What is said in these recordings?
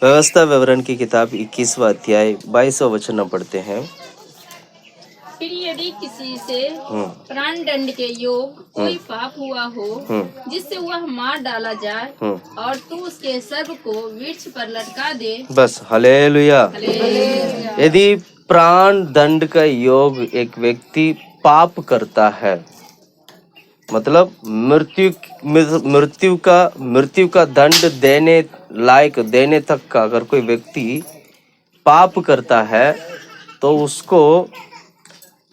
व्यवस्था विवरण की किताब 21वां अध्याय 22वां वचन पढ़ते हैं। फिर यदि किसी से प्राण दंड के योग कोई पाप हुआ हो जिससे वह मार डाला जाए और तू उसके सर्प को वृक्ष पर लटका दे। बस हालेलुया। यदि प्राण दंड का योग एक व्यक्ति पाप करता है, मतलब मृत्यु का दंड देने लायक देने तक का अगर कोई व्यक्ति पाप करता है तो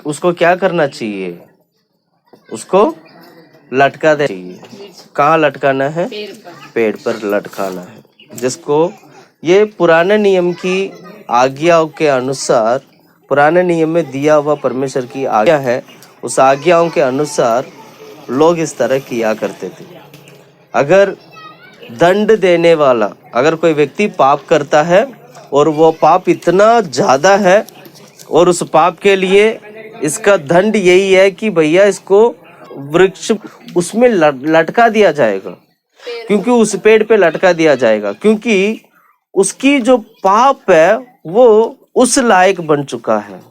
उसको क्या करना चाहिए? उसको लटका देना चाहिए। कहाँ लटकाना है? पेड़ पर लटकाना है। जिसको ये पुराने नियम की आज्ञाओं के अनुसार, पुराने नियम में दिया हुआ परमेश्वर की आज्ञा है, उस आज्ञाओं के अनुसार लोग इस तरह किया करते थे। अगर दंड देने वाला, अगर कोई व्यक्ति पाप करता है और वो पाप इतना ज्यादा है और उस पाप के लिए इसका दंड यही है कि भैया इसको वृक्ष उसमें लटका दिया जाएगा, क्योंकि उस पेड़ पे लटका दिया जाएगा, क्योंकि उसकी जो पाप है वो उस लायक बन चुका है।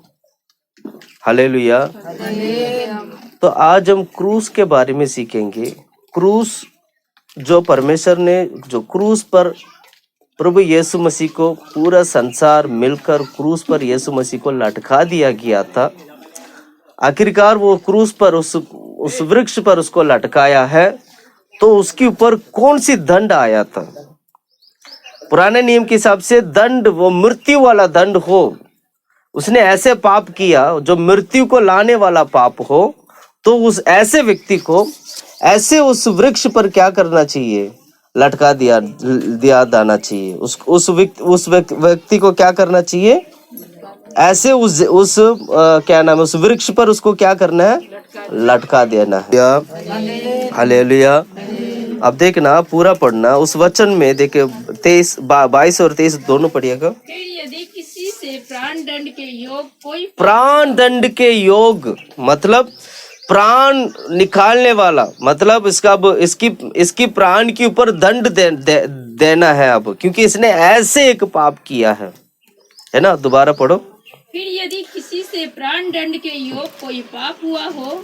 हालेलुया। तो आज हम क्रूस के बारे में सीखेंगे। क्रूस जो परमेश्वर ने, जो क्रूस पर प्रभु यीशु मसीह को, पूरा संसार मिलकर क्रूस पर यीशु मसीह को लटका दिया गया था। आखिरकार वो क्रूस पर उस वृक्ष पर उसको लटकाया है, तो उसके ऊपर कौन सी दंड आया था? पुराने नियम के हिसाब से दंड वो मृत्यु वाला दंड हो। उसने ऐसे पाप किया जो मृत्यु को लाने वाला पाप हो, तो उस ऐसे व्यक्ति को ऐसे उस वृक्ष पर क्या करना चाहिए? लटका दिया जाना चाहिए। उस व्यक्ति को क्या करना चाहिए? ऐसे उस क्या नाम है, उस वृक्ष पर उसको क्या करना है? लटका देना है। हालेलुया। अब देखना, पूरा पढ़ना उस वचन में। देखे 22 और 23 दोनों पढ़िएगा। यदि किसी से प्राण दंड के योग कोई, प्राण दंड के योग मतलब प्राण निकालने वाला, मतलब इसकी प्राण के ऊपर दंड देना है अब, क्योंकि इसने ऐसे एक पाप किया है ना। दोबारा पढ़ो। फिर यदि किसी से प्राण दंड के योग कोई पाप हुआ हो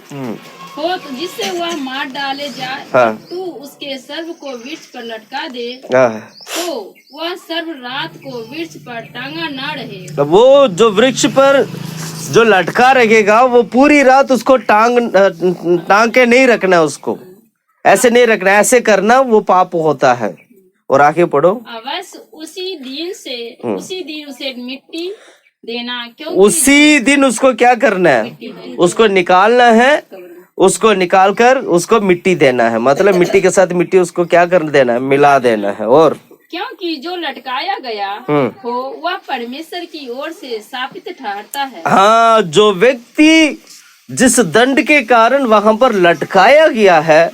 तो जिससे वह मार डाले जाए, तू उसके सर्व को वृक्ष पर लटका दे, तो वह सर्व रात को वृक्ष पर टांगा ना रहे। वो जो वृक्ष पर जो लटका रहेगा वो पूरी रात उसको टांग के नहीं रखना, उसको ऐसे नहीं रखना, ऐसे करना वो पाप होता है। और आगे पढ़ो। अवश्य उसी दिन उसे मिट्टी देना, क्योंकि उसी दिन उसको क्या करना है? उसको निकालना है, उसको निकालकर उसको मिट्टी देना है। मतलब मिट्टी के साथ मिट्टी उसको क्या कर देना है? मिला देना है। और क्योंकि जो लटकाया गया हो वह परमेश्वर की ओर से शापित ठहरता है। हाँ, जो व्यक्ति जिस दंड के कारण वहां पर लटकाया गया है,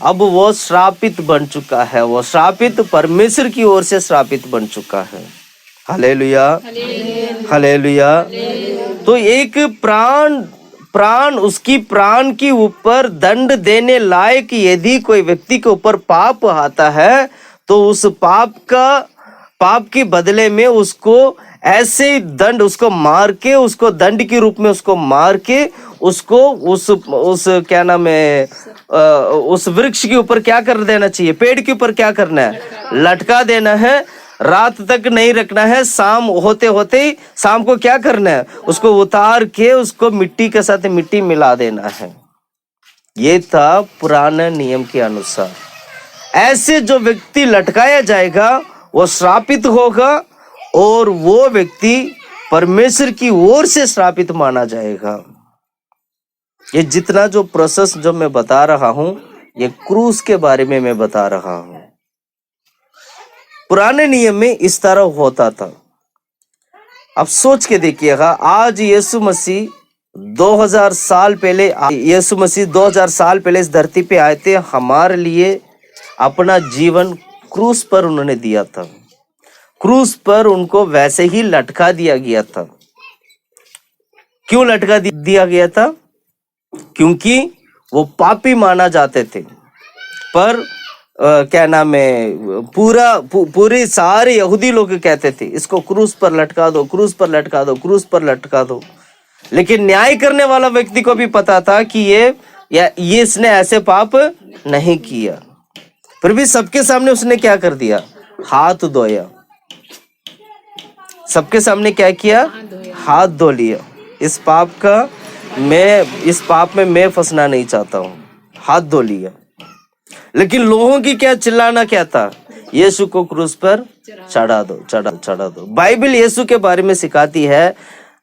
अब वो श्रापित बन चुका है। वो श्रापित परमेश्वर की ओर से श्रापित बन चुका है। Hallelujah, hallelujah. तो एक प्राण उसकी प्राण के ऊपर दंड देने लायक यदि कोई व्यक्ति के ऊपर पाप आता है, तो उस पाप के बदले में उसको ऐसे दंड, उसको मार के, उसको दंड के रूप में उसको मार के, उसको उस क्या नाम है, उस वृक्ष के ऊपर क्या कर देना चाहिए? पेड़ के ऊपर क्या करना है? लटका देना है। रात तक नहीं रखना है। शाम होते होते ही शाम को क्या करना है? उसको उतार के उसको मिट्टी के साथ मिट्टी मिला देना है। ये था पुराने नियम के अनुसार। ऐसे जो व्यक्ति लटकाया जाएगा वो श्रापित होगा, और वो व्यक्ति परमेश्वर की ओर से श्रापित माना जाएगा। ये जितना जो प्रोसेस जो मैं बता रहा हूं, ये क्रूस के बारे में मैं बता रहा हूं। पुराने नियम में इस तरह होता था। अब सोच के देखिएगा, आज यीशु मसीह 2000 साल पहले, यीशु मसीह 2000 साल पहले इस धरती पे आए थे। हमारे लिए अपना जीवन क्रूस पर उन्होंने दिया था। क्रूस पर उनको वैसे ही लटका दिया गया था। क्यों लटका दिया गया था? क्योंकि वो पापी माना जाते थे। पर क्या नाम है, पूरी सारे यहूदी लोग कहते थे इसको क्रूस पर लटका दो, क्रूस पर लटका दो, क्रूस पर लटका दो। लेकिन न्याय करने वाला व्यक्ति को भी पता था कि ये इसने ऐसे पाप नहीं किया, फिर भी सबके सामने उसने क्या कर दिया, हाथ धोया। सबके सामने क्या किया, हाथ धो लिया। इस पाप में मैं फंसना नहीं चाहता हूं, हाथ धो लिया। लेकिन लोगों की क्या चिल्लाना क्या था, यीशु को क्रूस पर चढ़ा दो, चढ़ा दो। बाइबल यीशु के बारे में सिखाती है,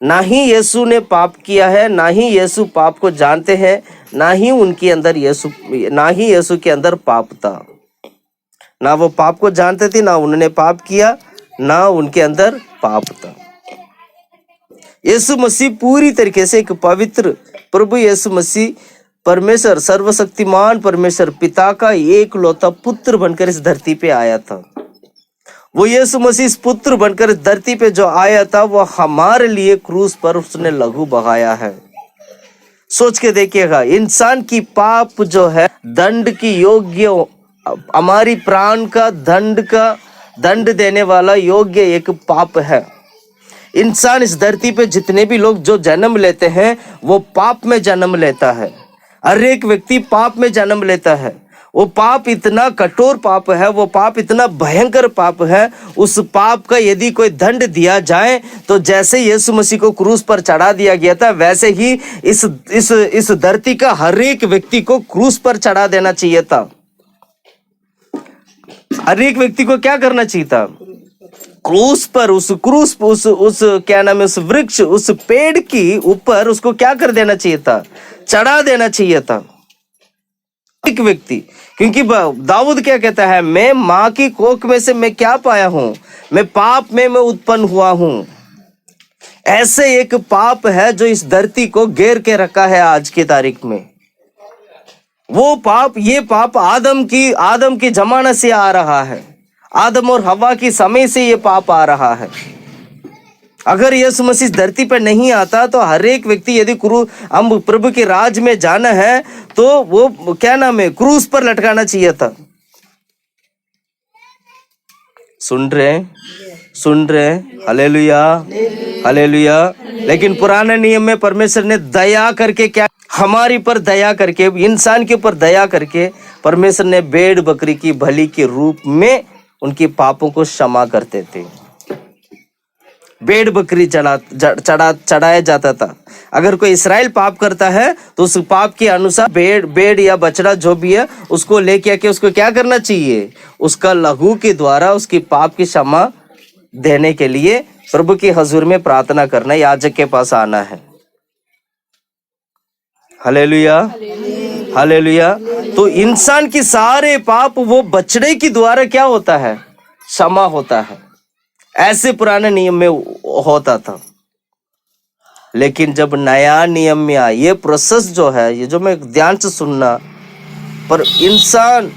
ना ही यीशु ने पाप किया है, ना ही यीशु पाप को जानते हैं, ना ही यीशु के अंदर पाप था। ना वो पाप को जानते थे, ना उन्होंने पाप किया, ना उनके अंदर पाप था। यीशु मसीह पूरी तरीके से एक पवित्र प्रभु यीशु मसीह परमेश्वर, सर्वशक्तिमान परमेश्वर पिता का एकलौता पुत्र बनकर इस धरती पे आया था। वो यीशु मसीह इस पुत्र बनकर इस धरती पे जो आया था, वो हमारे लिए क्रूस पर उसने लहू बहाया है। सोच के देखिएगा, इंसान की पाप जो है दंड की योग्य, हमारी प्राण का दंड देने वाला योग्य एक पाप है। इंसान इस धरती पे जितने भी लोग जो जन्म लेते हैं वो पाप में जन्म लेता है। हर एक व्यक्ति पाप में जन्म लेता है। वो पाप इतना कठोर पाप है, वो पाप इतना भयंकर पाप है। उस पाप का यदि कोई दंड दिया जाए तो जैसे यीशु मसीह को क्रूस पर चढ़ा दिया गया था, वैसे ही इस धरती का हर एक व्यक्ति को क्रूस पर चढ़ा देना चाहिए था। हर एक व्यक्ति को क्या करना चाहिए था, क्रूस पर उस क्या नाम है, उस वृक्ष, उस पेड़ की ऊपर उसको क्या कर देना चाहिए था, चढ़ा देना चाहिए था एक व्यक्ति। क्योंकि दाऊद क्या कहता है, मैं माँ की कोख में से मैं क्या पाया हूं, मैं पाप में मैं उत्पन्न हुआ हूं। ऐसे एक पाप है जो इस धरती को घेर के रखा है आज की तारीख में। वो पाप, ये पाप आदम की जमाना से आ रहा है, आदम और हवा की समय से ये पाप आ रहा है। अगर यीशु मसीह धरती पर नहीं आता तो हर एक व्यक्ति, यदि हम प्रभु के राज में जाना है तो वो क्या नाम है, क्रूस पर लटकाना चाहिए था। सुन रहे, हालेलुया, हालेलुया। लेकिन पुराने नियम में परमेश्वर ने दया करके क्या, हमारी पर दया करके, इंसान के ऊपर दया करके परमेश्वर ने भेड़ बकरी की बलि के रूप में उनके पापों को क्षमा करते थे। भेड़ बकरी चढ़ाया जाता था। अगर कोई इस्राएल पाप करता है तो उस पाप के अनुसार भेड़ या बछड़ा जो भी है उसको लेके आके उसको क्या करना चाहिए, उसका लहू के द्वारा उसकी पाप की क्षमा देने के लिए प्रभु की हजूर में प्रार्थना करना, याजक के पास आना है। Hallelujah, hallelujah. तो इंसान की सारे पाप वो बछड़े के द्वारा क्या होता है, क्षमा होता है। ऐसे पुराने नियम में होता था। लेकिन जब नया नियम में आया, ये प्रोसेस जो है, ये जो मैं ध्यान से सुनना, पर इंसान,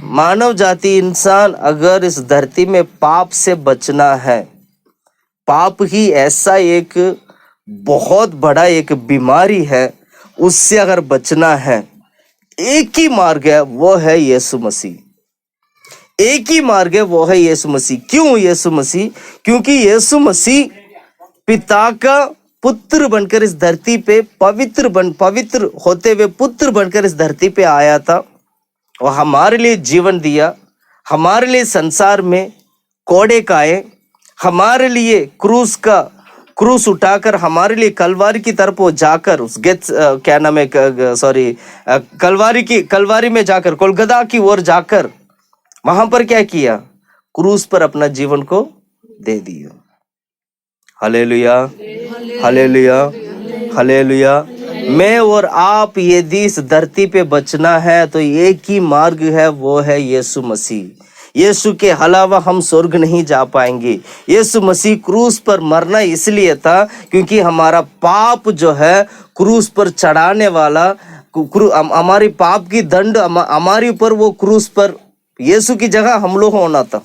मानव जाति, इंसान अगर इस धरती में पाप से बचना है, पाप ही ऐसा एक बहुत बड़ा एक बीमारी है, उससे अगर बचना है, एक ही मार्ग है, वो है यीशु मसीह। एक ही मार्ग है, वो है यीशु मसीह। क्यों यीशु मसीह? क्योंकि यीशु मसीह पिता का पुत्र बनकर इस धरती पे पवित्र होते हुए पुत्र बनकर इस धरती पे आया था और हमारे लिए जीवन दिया, हमारे लिए संसार में कोड़े खाए, हमारे लिए क्रूस उठाकर हमारे लिए कलवारी की तरफ वो जाकर उस क्या नाम है, कलवारी में जाकर, कोलगदा की ओर जाकर वहां पर क्या किया, क्रूस पर अपना जीवन को दे दिया। Hallelujah, hallelujah, hallelujah. मैं और आप यदि इस धरती पे बचना है तो एक ही मार्ग है, वो है यीशु मसीह। यीशु के अलावा हम स्वर्ग नहीं जा पाएंगे। यीशु मसीह क्रूस पर मरना इसलिए था क्योंकि हमारा पाप जो है क्रूस पर चढ़ाने वाला, हमारी पाप की दंड हमारे ऊपर वो क्रूस पर यीशु की जगह हम लोग होना था।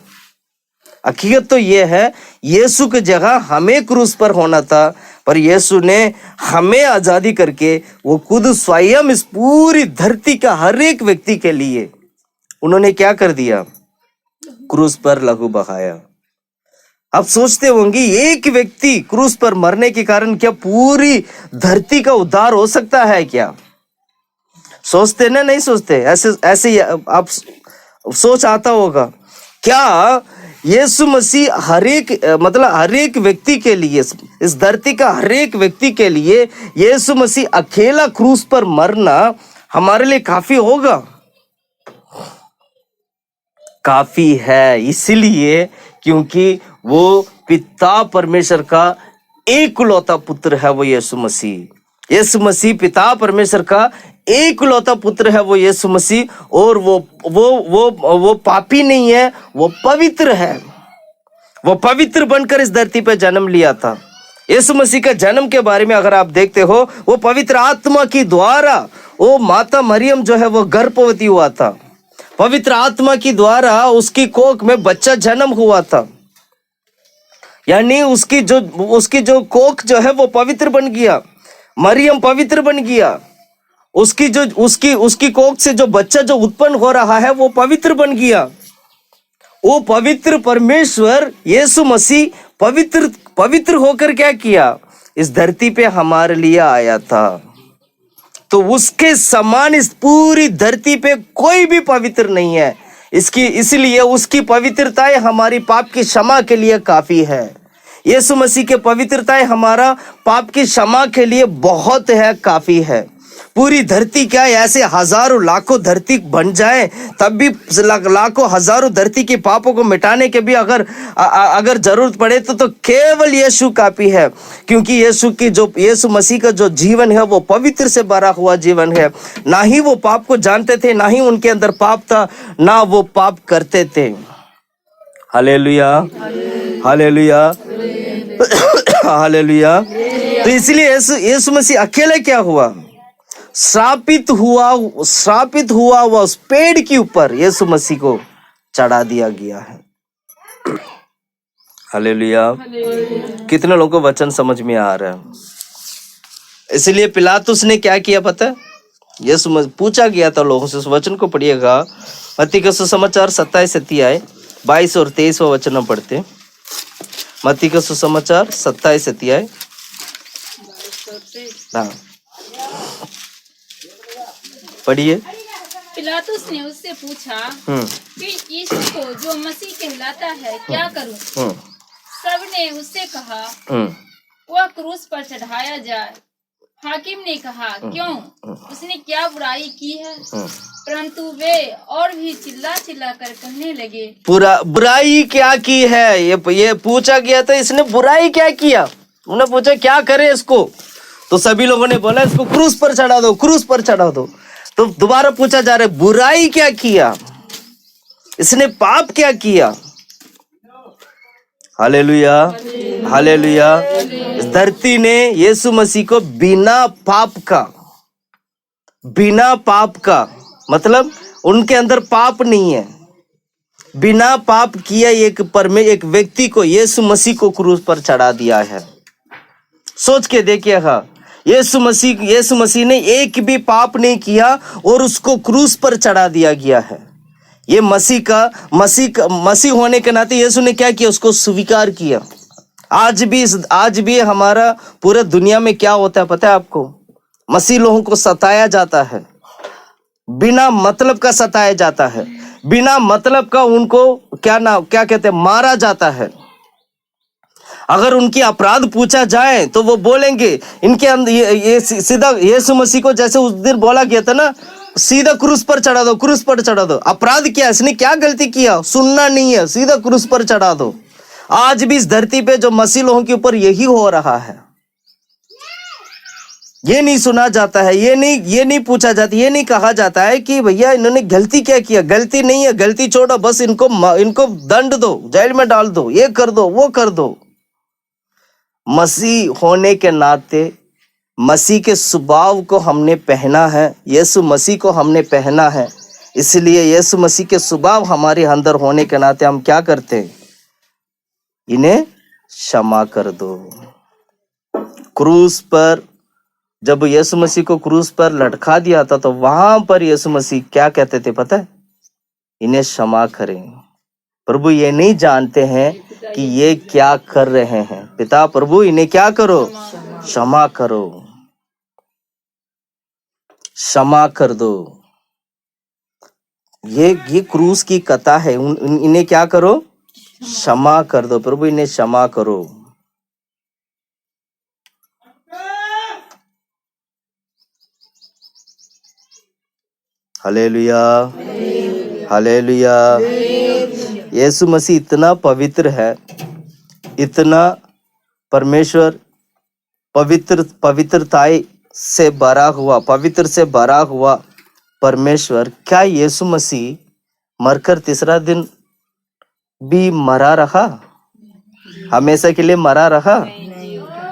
हकीकत तो ये है, यीशु की जगह हमें क्रूस पर होना था, पर यीशु ने हमें आजादी करके वो खुद स्वयं इस पूरी धरती का हर एक व्यक्ति के लिए उन्होंने क्या कर दिया? क्रूस पर लहू बहाया। आप सोचते होंगे एक व्यक्ति क्रूस पर मरने के कारण क्या पूरी धरती का उद्धार हो सकता है क्या? सोचते ना, नहीं सोचते? ऐसे ऐसे आप सोच आता होगा क्या यीशु मसीह हर एक व्यक्ति के लिए, इस धरती का हर एक व्यक्ति के लिए यीशु मसीह अकेला क्रूस पर मरना हमारे लिए काफी होगा? काफी है, इसलिए क्योंकि वो पिता परमेश्वर का एकलौता पुत्र है, वो यीशु मसीह। यीशु मसीह पिता परमेश्वर का एकलौता पुत्र है, वो यीशु मसीह। और वो पापी नहीं है, वो पवित्र है। वो पवित्र बनकर इस धरती पे जन्म लिया था। यीशु मसीह का जन्म के बारे में अगर आप देखते हो, वो पवित्र आत्मा की द्वारा, वो माता मरियम जो है वो गर्भवती हुआ था। पवित्र आत्मा की द्वारा उसकी कोख में बच्चा जन्म हुआ था, यानी उसकी जो कोख जो है वो पवित्र बन गया, मरियम पवित्र बन गया। उसकी कोख से जो बच्चा जो उत्पन्न हो रहा है वो पवित्र बन गया। वो पवित्र परमेश्वर यीशु मसीह पवित्र होकर क्या किया? इस धरती पे हमारे लिए आया था। तो उसके समान इस पूरी धरती पे कोई भी पवित्र नहीं है। इसलिए उसकी पवित्रताएं हमारी पाप की क्षमा के लिए काफी है। यीशु मसीह के पवित्रताएं हमारा पाप की क्षमा के लिए बहुत है, काफी है। पूरी धरती क्या है, ऐसे हजारों लाखों धरती बन जाए तब भी लाखों हजारों धरती के पापों को मिटाने के भी अगर जरूरत पड़े तो केवल यीशु काफी है। क्योंकि यीशु मसीह का जो जीवन है वो पवित्र से भरा हुआ जीवन है। ना ही वो पाप को जानते थे, ना ही उनके अंदर पाप था, ना वो पाप करते थे। Hallelujah, hallelujah, hallelujah. तो इसलिए यीशु मसीह अकेले क्या हुआ? श्रापित हुआ वह उस पेड़ के ऊपर यीशु मसीह को चढ़ा दिया गया है। हालेलुया। कितने लोगों को वचन समझ में आ रहा है? इसलिए पिलातुस ने क्या किया पता है? यीशु पूछा गया था लोगों से, उस वचन को पढ़िएगा, मत्ती का सुसमाचार 27 अध्याय 22 और 23 वचन में पढ़ते। मत्ती का सुसमाचार 27 अध्याय, हाँ पढ़िए। पिलातुस ने उससे पूछा कि यीशु को जो मसीह कहलाता है क्या करूं? सबने उससे कहा वह क्रूस पर चढ़ाया जाए। हाकिम ने कहा क्यों? उसने क्या बुराई की है? परंतु वे और भी चिल्ला कर कहने लगे, बुराई क्या की है? ये पूछा गया था, इसने बुराई क्या किया? उन्होंने पूछा क्या करे इसको? तो सभी लोगों ने बोला इसको क्रूस पर चढ़ा दो, क्रूस पर चढ़ा दो। तो दोबारा पूछा जा रहा है बुराई क्या किया? इसने पाप क्या किया? Hallelujah, hallelujah. इस धरती ने यीशु मसीह को बिना पाप का मतलब उनके अंदर पाप नहीं है, बिना पाप किया एक व्यक्ति को यीशु मसीह को क्रूस पर चढ़ा दिया है। सोच के देखिएगा, यीशु मसीह ने एक भी पाप नहीं किया और उसको क्रूस पर चढ़ा दिया गया है। ये मसीह होने के नाते यीशु ने क्या किया? उसको स्वीकार किया। आज भी हमारा पूरे दुनिया में क्या होता है पता है आपको? मसीह लोगों को सताया जाता है, बिना मतलब का सताया जाता है, बिना मतलब का उनको क्या कहते हैं, मारा जाता है। अगर उनकी अपराध पूछा जाए तो वो बोलेंगे इनके अंदर ये सीधा यीशु मसीह को जैसे उस दिन बोला गया था ना, सीधा क्रूस पर चढ़ा दो, क्रूस पर चढ़ा दो। अपराध क्या? इसने क्या गलती किया? सुनना नहीं है, सीधा क्रूस पर चढ़ा दो। आज भी इस धरती पे जो मसीह लोगों के ऊपर यही हो रहा है। ये नहीं सुना जाता है, ये नहीं पूछा जाता, ये नहीं कहा जाता है कि भैया इन्होंने गलती क्या किया। गलती नहीं है, गलती छोड़ो, बस इनको दंड दो, जेल में डाल दो, ये कर दो, वो कर दो। मसीह होने के नाते मसीह के स्वभाव को हमने पहना है, यीशु मसीह को हमने पहना है। इसलिए यीशु मसीह के स्वभाव हमारे अंदर होने के नाते हम क्या करते हैं? इन्हें क्षमा कर दो। क्रूस पर जब यीशु मसीह को क्रूस पर लटका दिया था तो वहां पर यीशु मसीह क्या कहते थे पता है? इन्हें क्षमा करें। प्रभु ये नहीं जानते हैं कि ये क्या कर रहे हैं। पिता प्रभु इन्हें क्या करो, क्षमा करो, क्षमा कर दो। ये क्रूस की कथा है। इन्हें क्या करो, क्षमा कर दो। प्रभु इन्हें क्षमा करो। Hallelujah, hallelujah. यीशु मसीह इतना पवित्र है, इतना परमेश्वर पवित्रताएं से भरा हुआ, पवित्र से भरा हुआ परमेश्वर, क्या यीशु मसीह मरकर तीसरा दिन भी मरा रहा? हमेशा के लिए मरा रहा?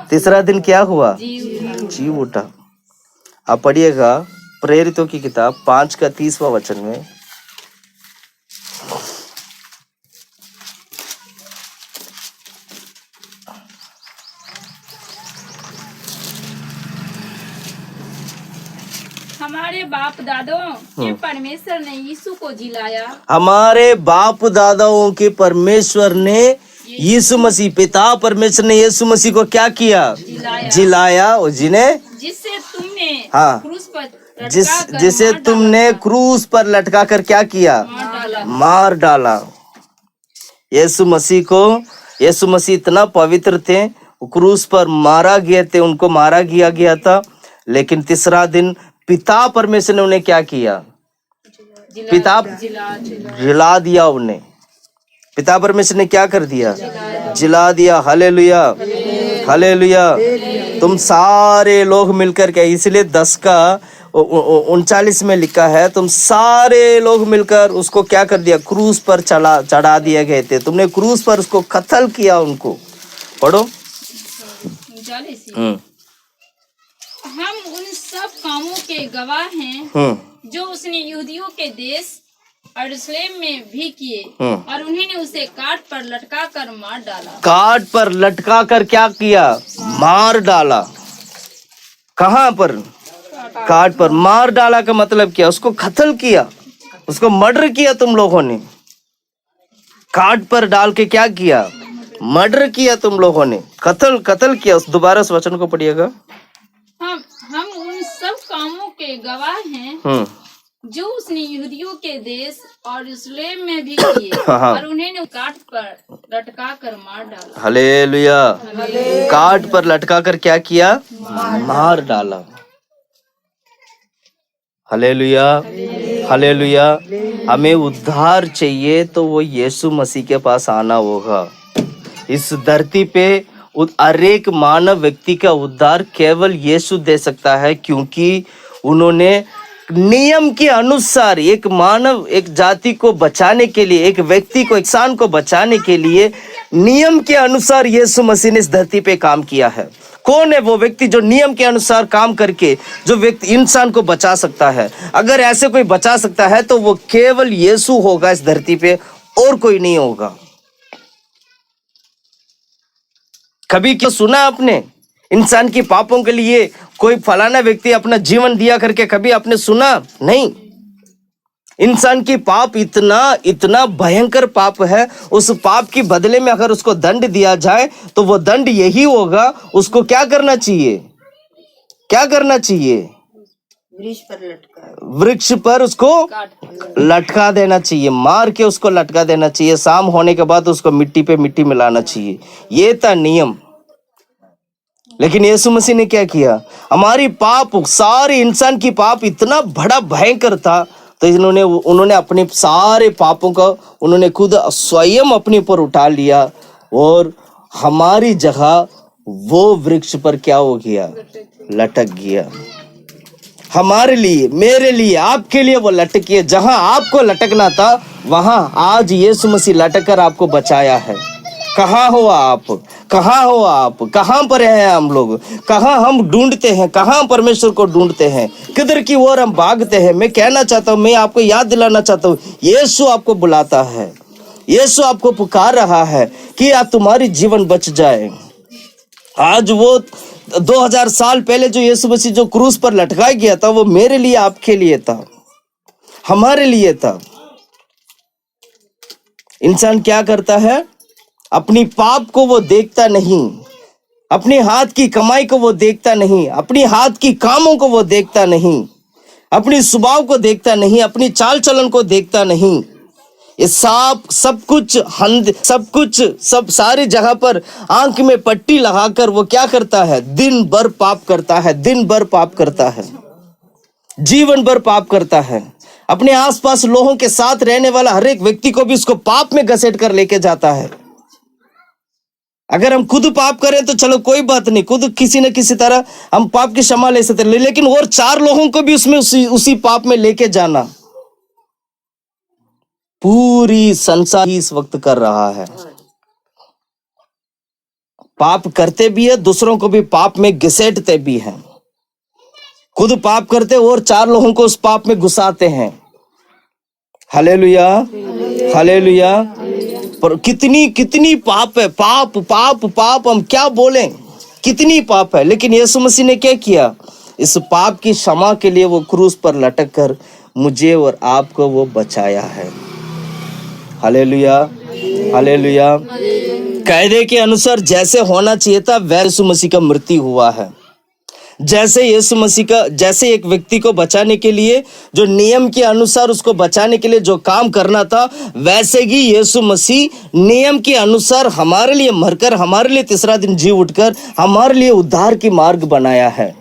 तीसरा दिन क्या हुआ? जी उठा। आप पढ़िएगा प्रेरितों की किताब 5:30 में। हमारे बाप दादाओं के परमेश्वर ने यीशु को जिलाया। हमारे बाप दादाओं के परमेश्वर ने यीशु मसीह, पिता परमेश्वर ने यीशु मसीह को क्या किया? जिलाया। और जिन्हें जिससे तुमने क्रूस पर जिसे तुमने क्रूस पर लटका कर क्या किया? मार डाला। यीशु मसीह इतना पवित्र थे, क्रूस पर मारा गए थे, उनको मारा गया था। लेकिन तीसरा दिन पिता परमेश्वर ने उन्हें क्या किया? जिला दिया। उन्हें पिता परमेश्वर ने क्या कर दिया? जिला दिया। Hallelujah, hallelujah. तुम सारे लोग मिलकर के, इसलिए 10:39 में लिखा है, तुम सारे लोग मिलकर उसको क्या कर दिया? क्रूस पर चढ़ा दिए गए थे। तुमने क्रूस पर उसको कत्ल किया। उनको पढ़ो। हम उन सब कामों के गवाह हैं जो उसने यहूदियों के देश यरूशलेम में भी किए, और उन्होंने उसे काट पर लटका कर मार डाला। काट पर लटका कर क्या किया? मार डाला। कहाँ पर? काट पर। मार डाला का मतलब क्या? उसको कत्ल किया, उसको मर्डर किया तुम लोगों ने। काट पर डाल के क्या किया? मर्डर किया तुम लोगों ने, कत्ल किया। उस दोबारा उस वचन को पढ़िएगा। हम उन सब कामों के गवाह हैं जो उसने यहूदियों के देश और यरूशलेम में भी किए, और उन्हें काट पर लटका कर मार डाला। हालेलुया। काट पर लटका कर क्या किया? मार डाला। Hallelujah, hallelujah. हमें उद्धार चाहिए तो वो यीशु मसीह के पास आना होगा। इस धरती पे हर एक मानव व्यक्ति का उद्धार केवल यीशु दे सकता है, क्योंकि उन्होंने नियम के अनुसार एक जाति को बचाने के लिए, एक व्यक्ति को, इंसान को बचाने के लिए नियम के अनुसार यीशु मसीह ने इस धरती पे काम किया है। कौन है वो व्यक्ति जो नियम के अनुसार काम करके जो व्यक्ति इंसान को बचा सकता है? अगर ऐसे कोई बचा सकता है तो वो केवल यीशु होगा इस धरती पे, और कोई नहीं होगा। कभी क्या सुना आपने इंसान की पापों के लिए कोई फलाना व्यक्ति अपना जीवन दिया करके? कभी आपने सुना? नहीं। इंसान की पाप इतना भयंकर पाप है। उस पाप की बदले में अगर उसको दंड दिया जाए तो वो दंड यही होगा, उसको क्या करना चाहिए? क्या करना चाहिए? वृक्ष पर उसको लटका देना चाहिए, मार के उसको लटका देना चाहिए। शाम होने के बाद उसको मिट्टी पे मिट्टी मिलाना चाहिए। ये था नियम। लेकिन यीशु मसीह ने क्या किया? हमारी पाप, सारे इंसान की पाप इतना बड़ा भयंकर था, तो उन्होंने अपने सारे पापों को उन्होंने खुद स्वयं अपने ऊपर उठा लिया, और हमारी जगह वो वृक्ष पर क्या हो गया? लटक गया। हमारे लिए, मेरे लिए, आपके लिए वो लटक गया। जहां आपको लटकना था वहां आज यीशु मसीह लटक कर आपको बचाया है। कहाँ हो आप? कहाँ हो आप? कहाँ पर हैं हम लोग? कहाँ हम ढूंढते हैं? कहाँ परमेश्वर को ढूंढते हैं? किधर की ओर हम भागते हैं? मैं कहना चाहता हूँ, मैं आपको याद दिलाना चाहता हूँ, यीशु आपको बुलाता है, यीशु आपको पुकार रहा है कि आप तुम्हारी जीवन बच जाए। आज वो 2000 साल पहले जो यीशु मसीह जो क्रूस पर लटकाया गया था, वो मेरे लिए, आपके लिए था, हमारे लिए था। इंसान क्या करता है? अपनी पाप को वो देखता नहीं, अपने हाथ की कमाई को वो देखता नहीं, अपनी हाथ की कामों को वो देखता नहीं, अपनी स्वभाव को देखता नहीं, अपनी चाल चलन को देखता नहीं। ये सब कुछ सब सारी जगह पर आंख में पट्टी लगाकर वो क्या करता है? दिन भर पाप करता है, दिन भर पाप करता है, जीवन भर पाप करता है। अपने आसपास लोगों के साथ रहने वाला हर एक व्यक्ति को भी उसको पाप में घसीट कर लेके जाता है। अगर हम खुद पाप करें तो चलो कोई बात नहीं, खुद किसी न किसी तरह हम पाप की क्षमा ले सकते, लेकिन और 4 लोगों को भी उसमें उसी पाप में लेके जाना, पूरी संसार ही इस वक्त कर रहा है। पाप करते भी है, दूसरों को भी पाप में घसीटते भी हैं, खुद पाप करते और 4 लोगों को उस पाप में घुसाते हैं। Hallelujah, hallelujah. पर कितनी पाप है, पाप पाप पाप, हम क्या बोलें, कितनी पाप है। लेकिन यीशु मसीह ने क्या किया? इस पाप की क्षमा के लिए वो क्रूस पर लटक कर मुझे और आपको वो बचाया है। Hallelujah, hallelujah. कायदे के अनुसार जैसे होना चाहिए था वैसे यीशु मसीह का मृत्यु हुआ है। जैसे यीशु मसीह का, जैसे एक व्यक्ति को बचाने के लिए जो नियम के अनुसार उसको बचाने के लिए जो काम करना था, वैसे ही यीशु मसीह नियम के अनुसार हमारे लिए मरकर, हमारे लिए तीसरा दिन जी उठकर हमारे लिए उद्धार की मार्ग बनाया है।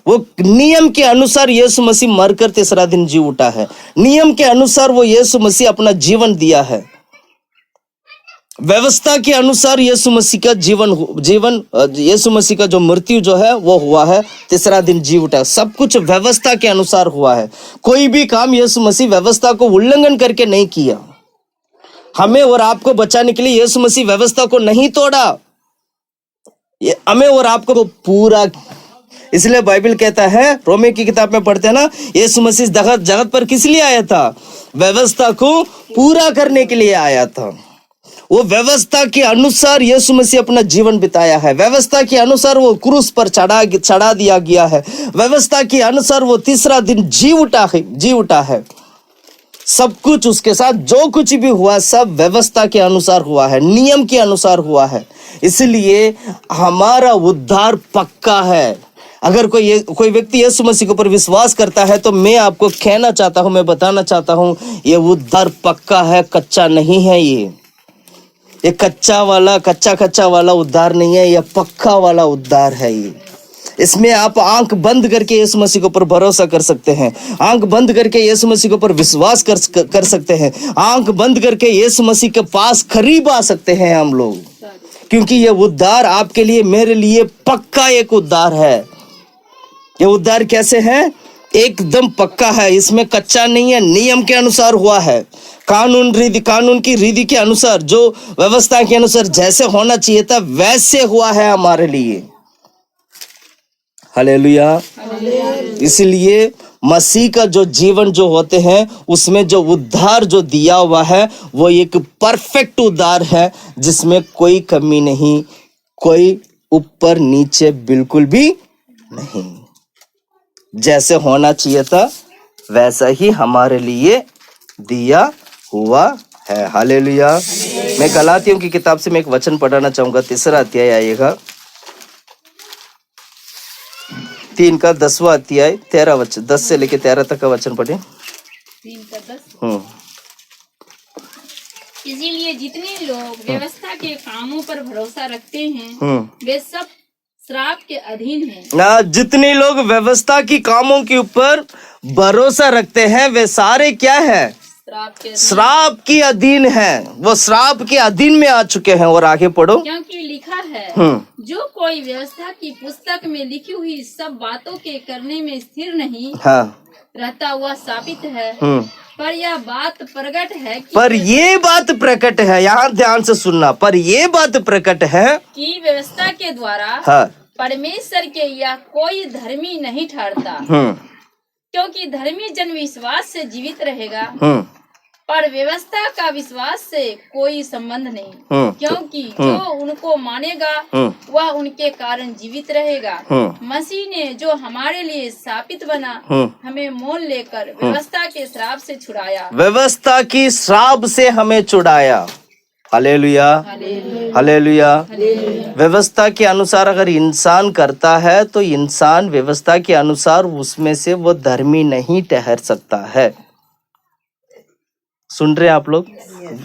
वो नियम के अनुसार यीशु मसीह मरकर तीसरा दिन जी उठा है। नियम के अनुसार वो यीशु मसीह अपना जीवन दिया है। व्यवस्था के अनुसार यीशु मसीह का यीशु मसीह का जो मृत्यु जो है वो हुआ है, तीसरा दिन जी उठा। सब कुछ व्यवस्था के अनुसार हुआ है। कोई भी काम यीशु मसीह व्यवस्था को उल्लंघन करके नहीं किया। हमें और आपको बचाने के लिए यीशु मसीह व्यवस्था को नहीं तोड़ा, हमें और आपको पूरा। इसलिए बाइबल कहता है, रोमे की किताब में पढ़ते हैं ना, यीशु मसीह जगत पर किस लिए आया था? व्यवस्था को पूरा करने के लिए आया था। वो व्यवस्था के अनुसार यीशु मसीह अपना जीवन बिताया है। व्यवस्था के अनुसार वो क्रूस पर चढ़ा दिया गया है। व्यवस्था के अनुसार वो तीसरा दिन जी उठा है। सब कुछ उसके साथ जो कुछ भी हुआ सब व्यवस्था के अनुसार हुआ है, नियम के अनुसार हुआ है। इसलिए हमारा उद्धार पक्का है। अगर कोई व्यक्ति यीशु मसीह के ऊपर विश्वास करता है तो मैं आपको कहना चाहता हूं, मैं बताना चाहता हूं, ये उद्धार पक्का है, कच्चा नहीं है। ये कच्चा वाला उद्धार नहीं है, यह पक्का वाला उद्धार है। ये इसमें आप आंख बंद करके यीशु मसीह के ऊपर भरोसा कर सकते हैं, आंख बंद करके यीशु मसीह के ऊपर विश्वास कर सकते हैं, आंख बंद करके यीशु मसीह के पास करीब आ सकते हैं हम लोग, क्योंकि ये उद्धार आपके लिए, मेरे लिए पक्का एक उद्धार है। ये उद्धार कैसे है? एकदम पक्का है, इसमें कच्चा नहीं है, नियम के अनुसार हुआ है, कानून की रीति के अनुसार, जो व्यवस्था के अनुसार जैसे होना चाहिए था वैसे हुआ है हमारे लिए। हालेलुया। इसलिए मसीह का जो जीवन जो होते हैं उसमें जो उद्धार जो दिया हुआ है वो एक परफेक्ट उद्धार है, जिसमें कोई कमी नहीं, कोई ऊपर नीचे बिल्कुल भी नहीं। जैसे होना चाहिए था वैसा ही हमारे लिए दिया हुआ है। हालेलुया। मैं गलातियों की किताब से मैं एक वचन पढ़ाना चाहूंगा, 3 अध्याय आइएगा, 3 का 10वां अध्याय 13 वचन, 10 से लेके 13 तक का वचन पढ़े। 3 का 10। इसीलिए जितने लोग व्यवस्था के कामों पर भरोसा रखते हैं वे सब श्राप के अधीन हैं। जितने लोग व्यवस्था की कामों के ऊपर भरोसा रखते हैं वे सारे क्या है? श्राप के अधीन है। वो श्राप के अधीन में आ चुके हैं। और आगे पढ़ो। क्योंकि लिखा है, जो कोई व्यवस्था की पुस्तक में लिखी हुई सब बातों के करने में स्थिर नहीं रहता हुआ शापित है। पर यह बात प्रकट है कि ये बात प्रकट है, यहाँ ध्यान से सुनना, पर ये बात प्रकट है कि व्यवस्था के द्वारा परमेश्वर के यह कोई धर्मी नहीं ठहरता, क्योंकि धर्मी जन विश्वास से जीवित रहेगा। पर व्यवस्था का विश्वास से कोई संबंध नहीं, क्योंकि जो उनको मानेगा वह उनके कारण जीवित रहेगा। मसीह ने जो हमारे लिए स्थापित बना, हमें मोल लेकर व्यवस्था के श्राप से छुड़ाया। व्यवस्था की श्राप से हमें छुड़ाया। Hallelujah, hallelujah. व्यवस्था के अनुसार अगर इंसान करता है तो इंसान व्यवस्था के अनुसार उसमें से वो धर्मी नहीं ठहर सकता है। सुन रहे हैं आप लोग?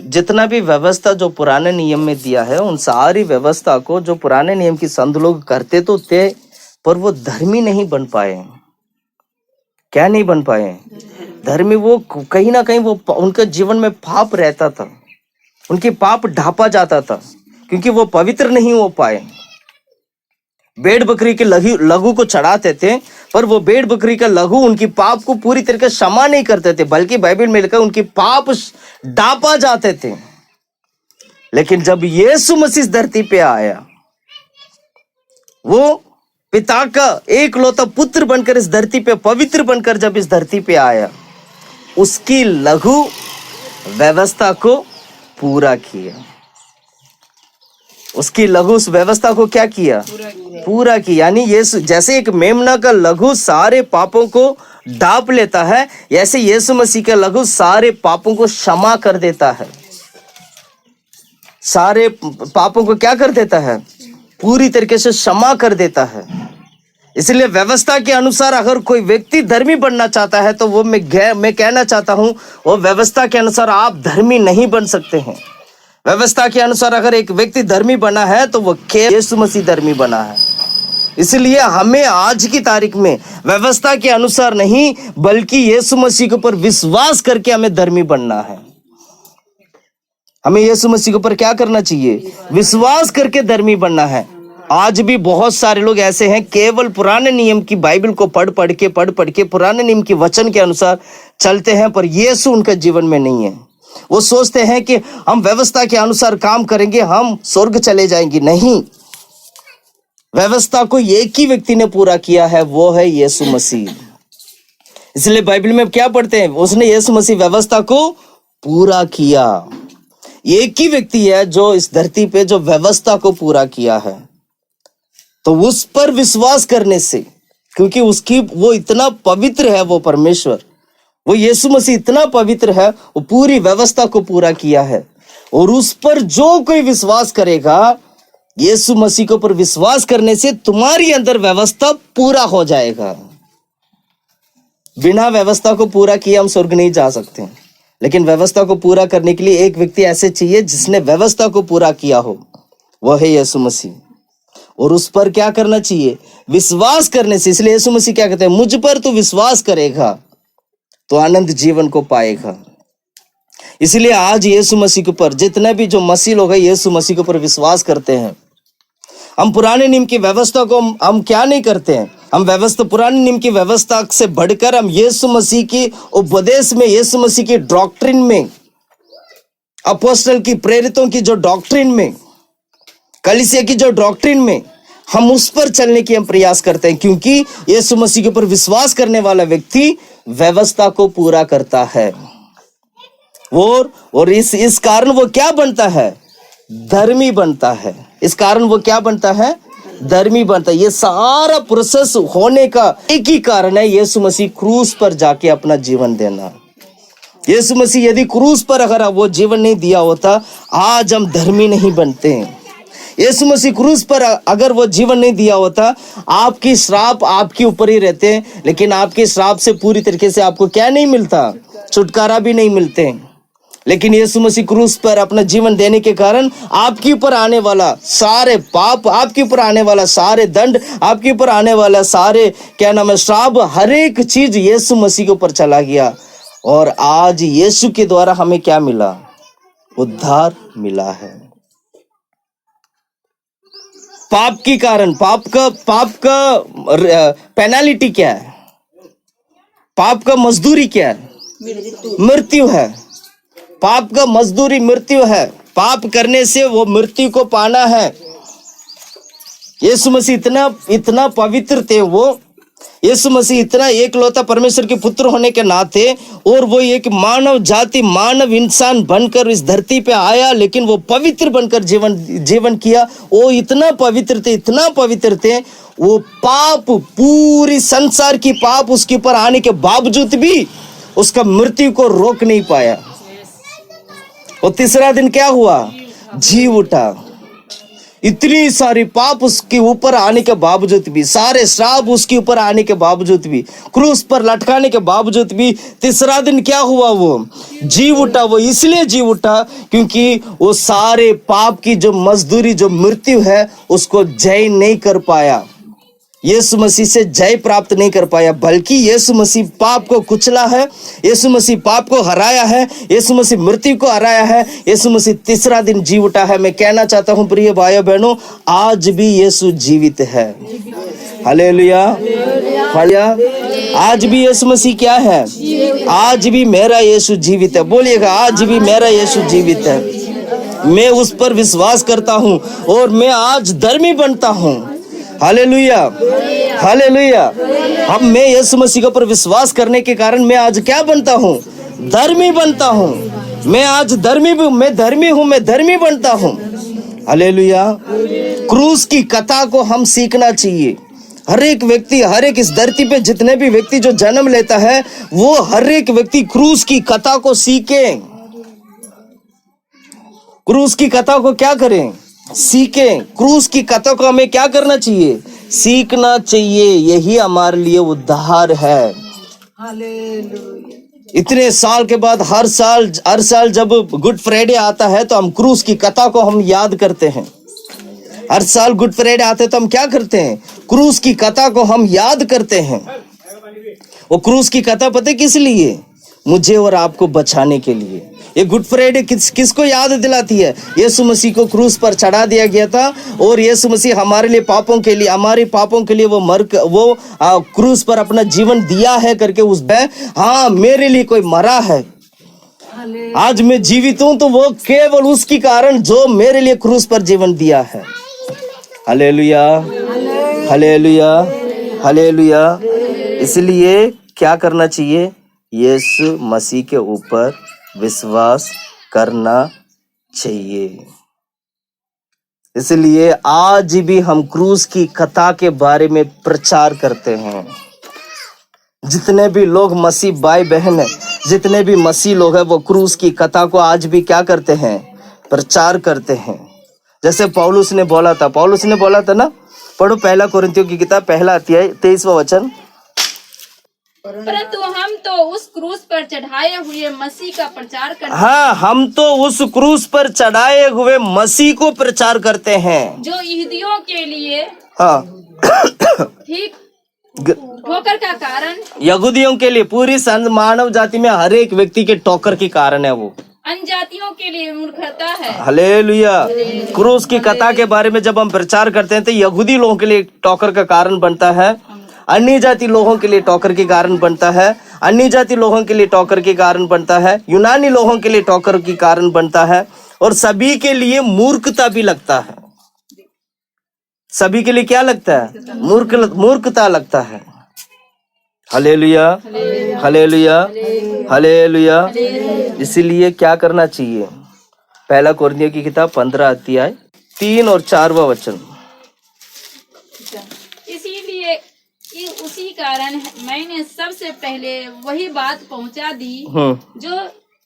जितना भी व्यवस्था जो पुराने नियम में दिया है, उन सारी व्यवस्था को जो पुराने नियम की संत लोग करते तो थे, पर वो धर्मी नहीं बन पाए। क्या नहीं बन पाए? धर्मी। वो कहीं ना कहीं वो उनके जीवन में पाप रहता था, उनके पाप ढापा जाता था, क्योंकि वो पवित्र नहीं हो पाए। भेड़ बकरी के लहू को चढ़ाते थे, पर वो भेड़ बकरी का लहू उनकी पाप को पूरी तरीके से क्षमा नहीं करते थे, बल्कि बाइबल में लिखा उनके पाप ढापा जाते थे। लेकिन जब यीशु मसीह धरती पे आया, वो पिता का एकलौता पुत्र बनकर इस धरती पे पवित्र बनकर जब इस धरती पे आया, उसकी लहू व्यवस्था को पूरा किया। उसकी लहू उस व्यवस्था को क्या किया? पूरा किया। यानी यीशु जैसे एक मेमना का लहू सारे पापों को ढाप लेता है, ऐसे यीशु मसीह का लहू सारे पापों को क्षमा कर देता है। सारे पापों को क्या कर देता है? पूरी तरीके से क्षमा कर देता है। इसलिए व्यवस्था के अनुसार अगर कोई व्यक्ति धर्मी बनना चाहता है तो वो मैं कहना चाहता हूं, वो व्यवस्था के अनुसार आप धर्मी नहीं बन सकते हैं। व्यवस्था के अनुसार अगर एक व्यक्ति धर्मी बना है तो वो यीशु मसीह धर्मी बना है। इसलिए हमें आज की तारीख में व्यवस्था के अनुसार नहीं, बल्कि यीशु मसीह के ऊपर विश्वास करके हमें धर्मी बनना है। हमें यीशु मसीह के ऊपर क्या करना चाहिए? विश्वास करके धर्मी बनना है। आज भी बहुत सारे लोग ऐसे हैं, केवल पुराने नियम की बाइबल को पढ़ पढ़ के पुराने नियम की वचन के अनुसार चलते हैं, पर यीशु उनके जीवन में नहीं है। वो सोचते हैं कि हम व्यवस्था के अनुसार काम करेंगे, हम स्वर्ग चले जाएंगे। नहीं, व्यवस्था को एक ही व्यक्ति ने पूरा किया है, वो है यीशु मसीह। इसलिए बाइबल में क्या पढ़ते हैं? उसने यीशु मसीह व्यवस्था को पूरा किया। एक ही व्यक्ति है जो इस धरती पे जो व्यवस्था को पूरा किया है। तो उस पर विश्वास करने से, क्योंकि उसकी वो इतना पवित्र है, वो परमेश्वर, वो यीशु मसीह इतना पवित्र है, वो पूरी व्यवस्था को पूरा किया है। और उस पर जो कोई विश्वास करेगा, यीशु मसीह के ऊपर विश्वास करने से तुम्हारी अंदर व्यवस्था पूरा हो जाएगा। बिना व्यवस्था को पूरा किए हम स्वर्ग नहीं जा सकते, लेकिन व्यवस्था को पूरा करने के लिए एक व्यक्ति ऐसे चाहिए जिसने व्यवस्था को पूरा किया हो, वह है यीशु मसीह। और उस पर क्या करना चाहिए? विश्वास करने से। इसलिए यीशु मसीह क्या कहते हैं? मुझ पर तू विश्वास करेगा तो आनंद जीवन को पाएगा। इसलिए आज यीशु मसीह के ऊपर जितने भी जो मसीह लोग हैं, यीशु मसीह के ऊपर विश्वास करते हैं। हम पुराने नियम की व्यवस्था को हम क्या नहीं करते हैं? हम व्यवस्था, पुराने नियम की व्यवस्था से बढ़कर हम यीशु मसीह की उपदेश में, यीशु मसीह की डॉक्ट्रिन में, अपोस्टल की, प्रेरितों की जो डॉक्ट्रिन में, कलीसिया की जो डॉक्ट्रिन में, हम उस पर चलने की हम प्रयास करते हैं। क्योंकि यीशु मसीह के ऊपर विश्वास करने वाला व्यक्ति व्यवस्था को पूरा करता है। और इस कारण वो क्या बनता है? धर्मी बनता है। इस कारण वो क्या बनता है? धर्मी बनता है। ये सारा प्रोसेस होने का एक ही कारण है, यीशु मसीह क्रूस पर जाके अपना जीवन देना। यीशु मसीह यदि क्रूस पर अगर वो जीवन नहीं दिया होता, आज हम धर्मी नहीं बनते हैं। यीशु मसीह क्रूस पर अगर वो जीवन नहीं दिया होता, आपकी श्राप आपके ऊपर ही रहते हैं, लेकिन आपके श्राप से पूरी तरीके से आपको क्या नहीं मिलता? छुटकारा भी नहीं मिलते। लेकिन यीशु मसीह क्रूस पर अपना जीवन देने के कारण आपके ऊपर आने वाला सारे पाप, आपके ऊपर आने वाला सारे दंड, आपके ऊपर आने वाला सारे क्या नाम है, श्राप, हर एक चीज यीशु मसीह के ऊपर चला गया। और आज यीशु के द्वारा हमें क्या मिला? उद्धार मिला है। पाप के कारण, पाप का पेनाल्टी क्या है? पाप का मजदूरी क्या है? मृत्यु है। पाप का मजदूरी मृत्यु है। पाप करने से वो मृत्यु को पाना है। यीशु मसीह इतना पवित्र थे, वो यीशु मसीह इतना एकलौता परमेश्वर के पुत्र होने के नाते और वो एक मानव जाति मानव इंसान बनकर इस धरती पे आया, लेकिन वो पवित्र बनकर जीवन किया। वो इतना पवित्र थे, वो पाप पूरी संसार की पाप उसके ऊपर आने के बावजूद भी उसका मृत्यु को रोक नहीं पाया। और तीसरा दिन क्या हुआ? जी उठा। इतनी सारी पाप उसके ऊपर आने के बावजूद भी, सारे श्राप उसके ऊपर आने के बावजूद भी, क्रूस पर लटकाने के बावजूद भी तीसरा दिन क्या हुआ? वो जी उठा। वो इसलिए जी उठा क्योंकि वो सारे पाप की जो मजदूरी, जो मृत्यु है, उसको जय नहीं कर पाया। यीशु मसीह से जय प्राप्त नहीं कर पाया, बल्कि यीशु मसीह पाप को कुचला है, यीशु मसीह पाप को हराया है, यीशु मसीह मृत्यु को हराया है, यीशु मसीह तीसरा दिन जी उठा है। मैं कहना चाहता हूं प्रिय भाइयों बहनों, आज भी यीशु जीवित है। Hallelujah, hallelujah. आज भी यीशु मसीह क्या है? आज भी मेरा यीशु जीवित है। बोलिएगा, आज भी मेरा यीशु जीवित है। मैं उस पर विश्वास करता हूं और मैं आज धर्मी बनता हूं। Hallelujah, hallelujah. अब मैं यीशु मसीह के ऊपर विश्वास करने के कारण मैं आज क्या बनता हूँ? धर्मी बनता हूँ। मैं आज धर्मी बनता हूँ। हालेलुया। क्रूस की कथा को हम सीखना चाहिए। हर एक व्यक्ति, हर एक इस धरती पे जितने भी व्यक्ति जो जन्म लेता है, वो हर एक व्यक्ति क्रूस की कथा को सीखे। क्रूस की कथा को क्या करें? सीखें। क्रूस की कथा को हमें क्या करना चाहिए? सीखना चाहिए। यही हमारे लिए उद्धार है। हालेलुया। इतने साल के बाद हर साल जब गुड फ्राइडे आता है तो हम क्रूस की कथा को हम याद करते हैं। हर साल गुड फ्राइडे आते हैं तो हम क्या करते हैं? क्रूस की कथा को हम याद करते हैं। वो क्रूस की कथा पता है किस लिए? मुझे और आपको बचाने के लिए। ये गुड फ्राइडे किसको याद दिलाती है? यीशु मसीह को क्रूस पर चढ़ा दिया गया था और यीशु मसीह हमारे लिए पापों के लिए, हमारे पापों के लिए वो क्रूस पर अपना जीवन दिया है करके हाँ, मेरे लिए कोई मरा है। आज मैं जीवित हूं तो वो केवल उसके कारण जो मेरे लिए क्रूस पर जीवन दिया है। Hallelujah, hallelujah, hallelujah. इसलिए क्या करना चाहिए? यीशु मसीह के ऊपर विश्वास करना चाहिए। इसलिए आज भी हम क्रूस की कथा के बारे में प्रचार करते हैं। जितने भी लोग मसीह भाई बहन है, जितने भी मसीह लोग हैं, वो क्रूस की कथा को आज भी क्या करते हैं? प्रचार करते हैं। जैसे पौलुस ने बोला था ना, पढ़ो पहला कोरिन्थियों की किताब, पहला अध्याय 23वां वचन। परंतु हम तो उस क्रूस पर चढ़ाए हुए मसीह का प्रचार करते हैं। हाँ, हम तो उस क्रूस पर चढ़ाए हुए मसीह को प्रचार करते हैं, जो यहूदियों के लिए हाँ ठीक ठोकर का कारण, यहूदियों के लिए, पूरी मानव जाति में हर एक व्यक्ति के ठोकर के कारण है। वो अन्य जातियों के लिए मूर्खता है। हालेलुया। क्रूस की कथा के बारे में जब हम प्रचार करते हैं तो यहूदी लोगों के लिए ठोकर का कारण बनता है, अन्य जाति लोगों के लिए ठोकर के कारण बनता है, अन्य जाति लोगों के लिए ठोकर के कारण बनता है, यूनानी लोगों के लिए ठोकर के कारण बनता है, और सभी के लिए मूर्खता भी लगता है। सभी के लिए क्या लगता है? मूर्खता लगता है। Hallelujah, hallelujah, hallelujah. इसलिए क्या करना चाहिए? पहला कोरिन्थियों की किताब 15 अध्याय 3 और 4वां वचन। इसीलिए उसी कारण मैंने सबसे पहले वही बात पहुंचा दी जो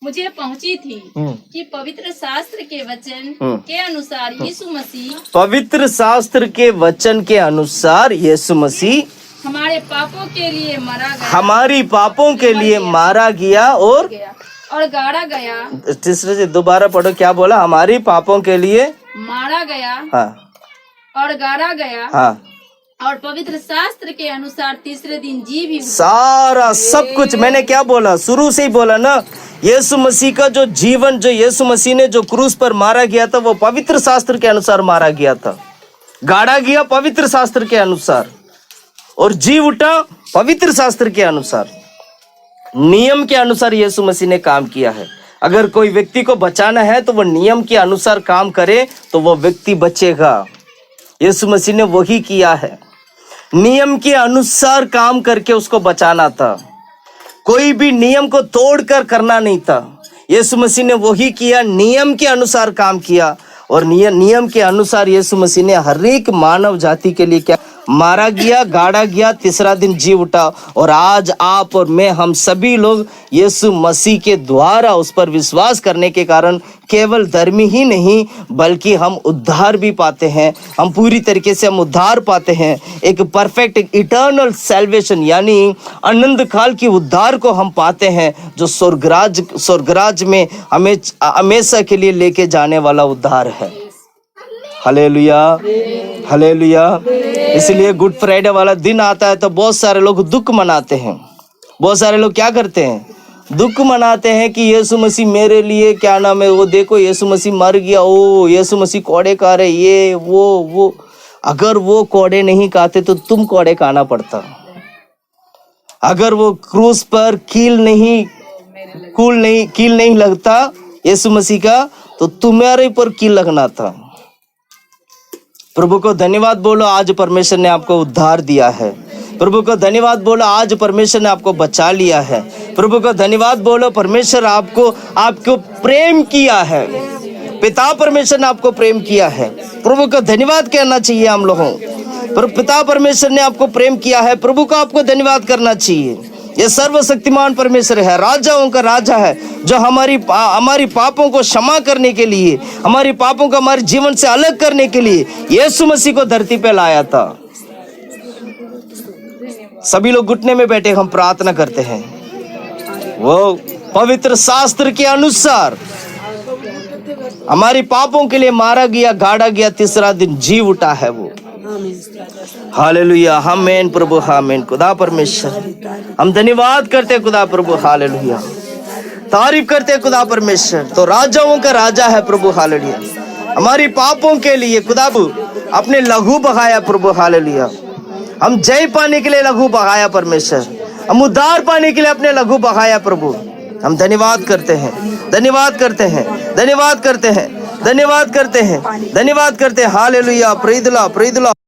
मुझे पहुंची थी, कि पवित्र शास्त्र के वचन के अनुसार यीशु मसीह, पवित्र शास्त्र के वचन के अनुसार यीशु मसीह हमारे पापों के लिए मारा गया, हमारी पापों के लिए मारा गया और गाड़ा गया। तीसरे से दोबारा पढ़ो, क्या बोला? हमारी पापों के लिए मारा गया, हाँ, और गाड़ा गया, हाँ, और पवित्र शास्त्र के अनुसार तीसरे दिन जी भी। सारा सब कुछ मैंने क्या बोला? शुरू से ही बोला ना, यीशु मसीह का जो जीवन, जो यीशु मसीह ने जो क्रूस पर मारा गया था, वो पवित्र शास्त्र के अनुसार मारा गया था, गाड़ा गया पवित्र शास्त्र के अनुसार, और जी उठा पवित्र शास्त्र के अनुसार, नियम के अनुसार यीशु मसीह ने काम किया है। अगर कोई व्यक्ति को बचाना है तो वो नियम के अनुसार काम करे तो वो व्यक्ति बचेगा। यीशु मसीह ने वही किया है। नियम के अनुसार काम करके उसको बचाना था, कोई भी नियम को तोड़कर करना नहीं था। यीशु मसीह ने वही किया, नियम के अनुसार काम किया, और नियम के अनुसार यीशु मसीह ने हर एक मानव जाति के लिए क्या मारा गया, गाड़ा गया, तीसरा दिन जी उठा। और आज आप और मैं, हम सभी लोग यीशु मसीह के द्वारा उस पर विश्वास करने के कारण केवल धर्मी ही नहीं बल्कि हम उद्धार भी पाते हैं। हम पूरी तरीके से हम उद्धार पाते हैं, एक परफेक्ट इटर्नल सैल्वेशन यानी अनंत काल की उद्धार को हम पाते हैं, जो स्वर्गराज में हमेशा के लिए लेके जाने वाला उद्धार है। Hallelujah, hallelujah. इसलिए गुड फ्राइडे वाला दिन आता है तो बहुत सारे लोग दुख मनाते हैं। बहुत सारे लोग क्या करते हैं, दुख मनाते हैं कि यीशु मसीह मेरे लिए क्या नाम है, वो देखो यीशु मसीह मर गया, ओ यीशु मसीह कोड़े खा रहे, ये वो। अगर वो कोड़े नहीं खाते तो तुम कोड़े खाना पड़ता। अगर वो क्रूस पर कील नहीं लगता यीशु मसीह का, तो तुम्हारे पर कील लगना था। प्रभु को धन्यवाद बोलो, आज परमेश्वर ने आपको उद्धार दिया है। प्रभु को धन्यवाद बोलो, आज परमेश्वर ने आपको बचा लिया है। प्रभु को धन्यवाद बोलो, परमेश्वर आपको प्रेम किया है। पिता परमेश्वर ने आपको प्रेम किया है। प्रभु को धन्यवाद कहना चाहिए हम लोगों। पर पिता परमेश्वर ने आपको प्रेम किया है, प्रभु को आपको धन्यवाद करना चाहिए। ये सर्वशक्तिमान परमेश्वर है, राजाओं का राजा है, जो हमारी पापों को क्षमा करने के लिए, हमारी पापों को हमारे जीवन से अलग करने के लिए यीशु मसीह को धरती पे लाया था। सभी लोग घुटने में बैठे हम प्रार्थना करते हैं। वो पवित्र शास्त्र के अनुसार हमारी पापों के लिए मारा गया, गाड़ा गया, तीसरा दिन जी उठा है वो। हालेलुया, आमीन प्रभु, आमीन। खुदा परमेश्वर हम धन्यवाद करते हैं, खुदा प्रभु, हालेलुया। तारीफ करते हैं खुदा परमेश्वर, तो राजाओं का राजा है प्रभु, हालेलुया। हमारी पापों के लिए खुदा अपने लहू बहाया प्रभु, हालेलुया। हम जय पाने के लिए लहू बहाया परमेश्वर, हम उद्धार पाने के लिए अपने लहू बहाया प्रभु। हम धन्यवाद करते हैं, धन्यवाद करते हैं, धन्यवाद करते हैं, धन्यवाद करते हैं, धन्यवाद करते हैं। Hallelujah, praise the Lord, praise the Lord.